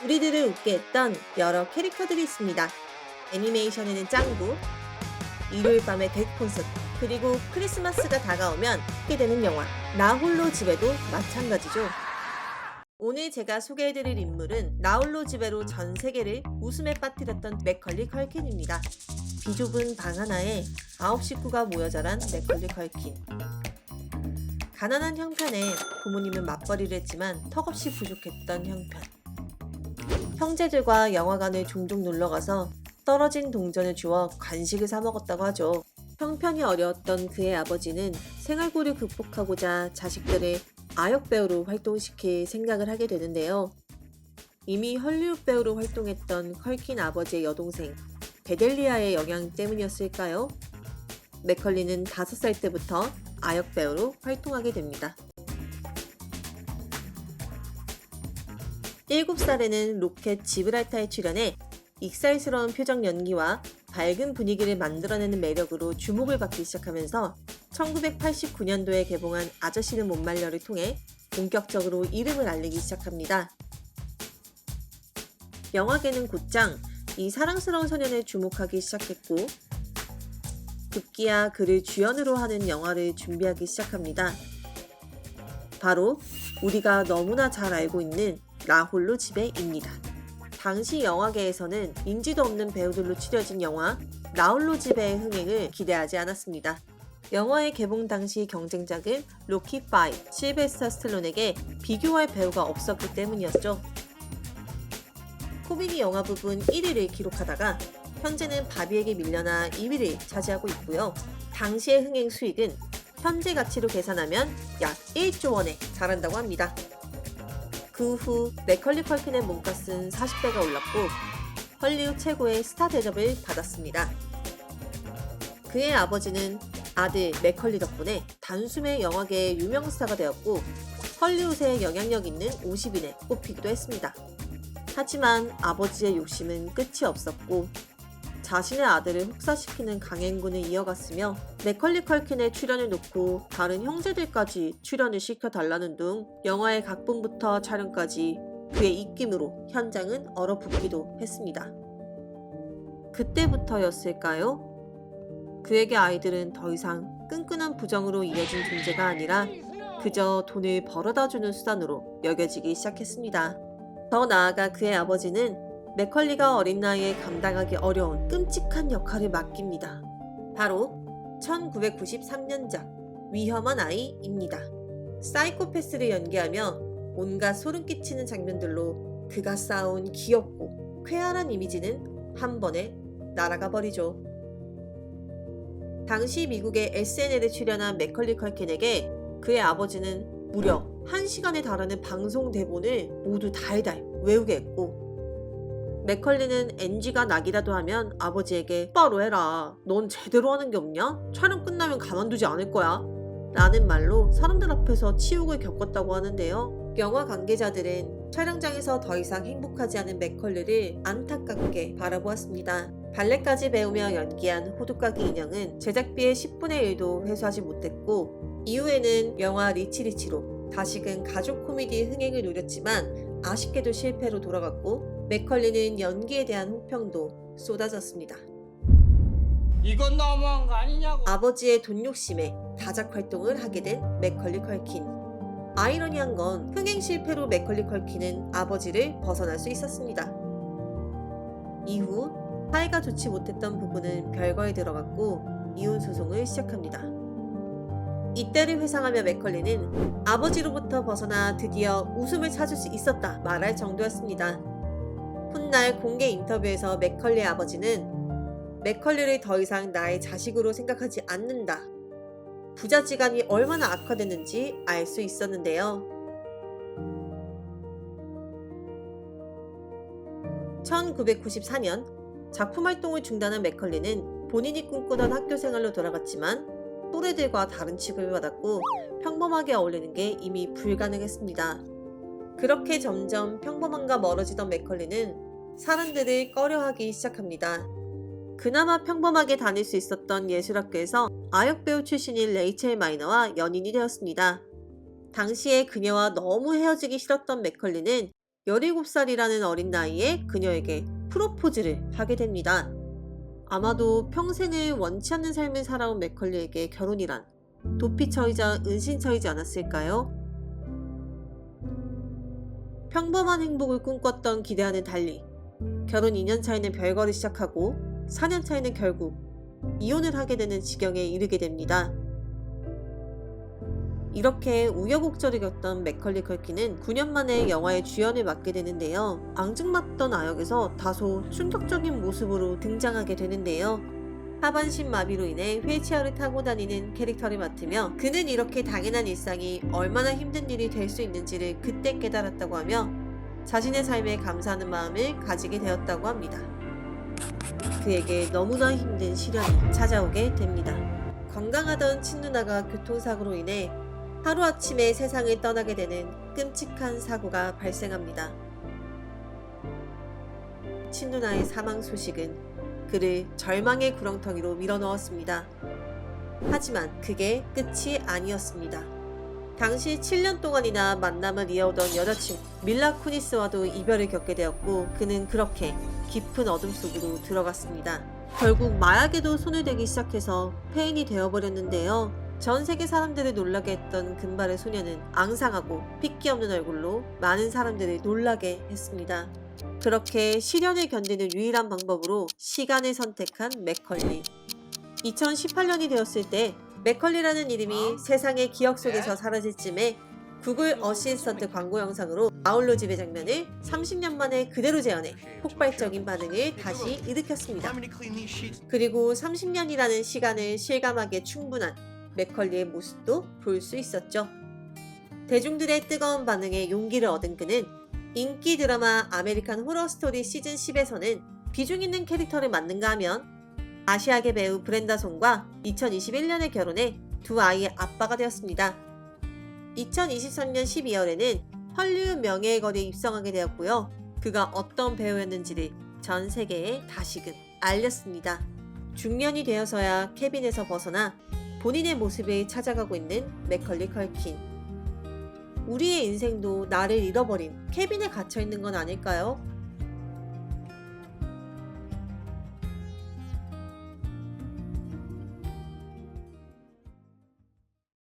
우리들을 웃게 했던 여러 캐릭터들이 있습니다. 애니메이션에는 짱구, 일요일 밤의 덱 콘서트, 그리고 크리스마스가 다가오면 하게 되는 영화 나 홀로 집에도 마찬가지죠. 오늘 제가 소개해드릴 인물은 나 홀로 집에로 전 세계를 웃음에 빠뜨렸던 맥컬리 컬킨입니다. 비좁은 방 하나에 9식구가 모여 자란 맥컬리 컬킨. 가난한 형편에 부모님은 맞벌이를 했지만 턱없이 부족했던 형편. 형제들과 영화관을 종종 놀러가서 떨어진 동전을 주워 간식을 사 먹었다고 하죠. 형편이 어려웠던 그의 아버지는 생활고를 극복하고자 자식들을 아역 배우로 활동시킬 생각을 하게 되는데요. 이미 헐리우드 배우로 활동했던 컬킨 아버지의 여동생 베델리아의 영향 때문이었을까요? 맥컬리는 5살 때부터 아역 배우로 활동하게 됩니다. 7살에는 로켓 지브랄타에 출연해 익살스러운 표정 연기와 밝은 분위기를 만들어내는 매력으로 주목을 받기 시작하면서 1989년도에 개봉한 아저씨는 못 말려를 통해 본격적으로 이름을 알리기 시작합니다. 영화계는 곧장 이 사랑스러운 소년을 주목하기 시작했고 급기야 그를 주연으로 하는 영화를 준비하기 시작합니다. 바로 우리가 너무나 잘 알고 있는 나 홀로 집에입니다. 당시 영화계에서는 인지도 없는 배우들로 추려진 영화 나 홀로 집에의 흥행을 기대하지 않았습니다. 영화의 개봉 당시 경쟁작은 로키5, 실베스터 스텔론에게 비교할 배우가 없었기 때문이었죠. 코미디 영화 부분 1위를 기록하다가 현재는 바비에게 밀려나 2위를 차지하고 있고요. 당시의 흥행 수익은 현재 가치로 계산하면 약 1조 원에 달한다고 합니다. 그 후 맥컬리 컬킨의 몸값은 40배가 올랐고 헐리우드 최고의 스타 대접을 받았습니다. 그의 아버지는 아들 맥컬리 덕분에 단숨에 영화계의 유명 스타가 되었고 헐리우드에 영향력 있는 50인에 꼽히기도 했습니다. 하지만 아버지의 욕심은 끝이 없었고 자신의 아들을 혹사시키는 강행군을 이어갔으며 맥컬리 컬킨의 출연을 놓고 다른 형제들까지 출연을 시켜달라는 등 영화의 각본부터 촬영까지 그의 입김으로 현장은 얼어붙기도 했습니다. 그때부터였을까요? 그에게 아이들은 더 이상 끈끈한 부정으로 이어진 존재가 아니라 그저 돈을 벌어다주는 수단으로 여겨지기 시작했습니다. 더 나아가 그의 아버지는 맥컬리가 어린 나이에 감당하기 어려운 끔찍한 역할을 맡깁니다. 바로 1993년작 위험한 아이입니다. 사이코패스를 연기하며 온갖 소름 끼치는 장면들로 그가 쌓아온 귀엽고 쾌활한 이미지는 한 번에 날아가 버리죠. 당시 미국의 SNL에 출연한 맥컬리 컬킨에게 그의 아버지는 무려 1시간에 달하는 방송 대본을 모두 달달 외우게 했고 맥컬리는 NG가 나기라도 하면 아버지에게 똑바로 해라. 넌 제대로 하는 게 없냐? 촬영 끝나면 가만두지 않을 거야. 라는 말로 사람들 앞에서 치욕을 겪었다고 하는데요. 영화 관계자들은 촬영장에서 더 이상 행복하지 않은 맥컬리를 안타깝게 바라보았습니다. 발레까지 배우며 연기한 호두까기 인형은 제작비의 10분의 1도 회수하지 못했고 이후에는 영화 리치리치로 다시금 가족 코미디의 흥행을 노렸지만 아쉽게도 실패로 돌아갔고 맥컬리는 연기에 대한 호평도 쏟아졌습니다. 이건 너무한 거 아니냐고. 아버지의 돈 욕심에 다작 활동을 하게 된 맥컬리 컬킨. 아이러니한 건 흥행 실패로 맥컬리 컬킨은 아버지를 벗어날 수 있었습니다. 이후 사이가 좋지 못했던 부부는 별거에 들어갔고 이혼 소송을 시작합니다. 이때를 회상하며 맥컬리는 아버지로부터 벗어나 드디어 웃음을 찾을 수 있었다 말할 정도였습니다. 훗날 공개 인터뷰에서 맥컬리의 아버지는 맥컬리를 더 이상 나의 자식으로 생각하지 않는다. 부자지간이 얼마나 악화됐는지 알 수 있었는데요. 1994년 작품 활동을 중단한 맥컬리는 본인이 꿈꾸던 학교 생활로 돌아갔지만 또래들과 다른 취급을 받았고 평범하게 어울리는 게 이미 불가능했습니다. 그렇게 점점 평범함과 멀어지던 맥컬리는 사람들을 꺼려하기 시작합니다. 그나마 평범하게 다닐 수 있었던 예술학교에서 아역배우 출신인 레이첼 마이너와 연인이 되었습니다. 당시에 그녀와 너무 헤어지기 싫었던 맥컬리는 17살이라는 어린 나이에 그녀에게 프로포즈를 하게 됩니다. 아마도 평생을 원치 않는 삶을 살아온 맥컬리에게 결혼이란 도피처이자 은신처이지 않았을까요? 평범한 행복을 꿈꿨던 기대와는 달리 결혼 2년 차에는 별거를 시작하고 4년 차에는 결국 이혼을 하게 되는 지경에 이르게 됩니다. 이렇게 우여곡절을 겪던 맥컬리 컬킨은 9년 만에 영화의 주연을 맡게 되는데요. 앙증맞던 아역에서 다소 충격적인 모습으로 등장하게 되는데요. 하반신 마비로 인해 휠체어를 타고 다니는 캐릭터를 맡으며 그는 이렇게 당연한 일상이 얼마나 힘든 일이 될 수 있는지를 그때 깨달았다고 하며 자신의 삶에 감사하는 마음을 가지게 되었다고 합니다. 그에게 너무나 힘든 시련이 찾아오게 됩니다. 건강하던 친누나가 교통사고로 인해 하루아침에 세상을 떠나게 되는 끔찍한 사고가 발생합니다. 친누나의 사망 소식은 그를 절망의 구렁텅이로 밀어넣었습니다. 하지만 그게 끝이 아니었습니다. 당시 7년 동안이나 만남을 이어오던 여자친구 밀라 쿠니스와도 이별을 겪게 되었고 그는 그렇게 깊은 어둠 속으로 들어갔습니다. 결국 마약에도 손을 대기 시작해서 폐인이 되어버렸는데요. 전 세계 사람들을 놀라게 했던 금발의 소녀는 앙상하고 핏기 없는 얼굴로 많은 사람들을 놀라게 했습니다. 그렇게 시련을 견디는 유일한 방법으로 시간을 선택한 맥컬리. 2018년이 되었을 때 맥컬리라는 이름이 세상의 기억 속에서 사라질 쯤에 구글 어시스턴트 광고 영상으로 아울러 집의 장면을 30년 만에 그대로 재현해 폭발적인 반응을 다시 일으켰습니다. 그리고 30년이라는 시간을 실감하기에 충분한 맥컬리의 모습도 볼 수 있었죠. 대중들의 뜨거운 반응에 용기를 얻은 그는 인기 드라마 아메리칸 호러 스토리 시즌 10에서는 비중 있는 캐릭터를 맡는가 하면 아시아계 배우 브렌다 송과 2021년에 결혼해 두 아이의 아빠가 되었습니다. 2023년 12월에는 헐리우드 명예의 거리에 입성하게 되었고요. 그가 어떤 배우였는지를 전 세계에 다시금 알렸습니다. 중년이 되어서야 캐빈에서 벗어나 본인의 모습을 찾아가고 있는 맥컬리 컬킨. 우리의 인생도 나를 잃어버린 케빈에 갇혀있는 건 아닐까요?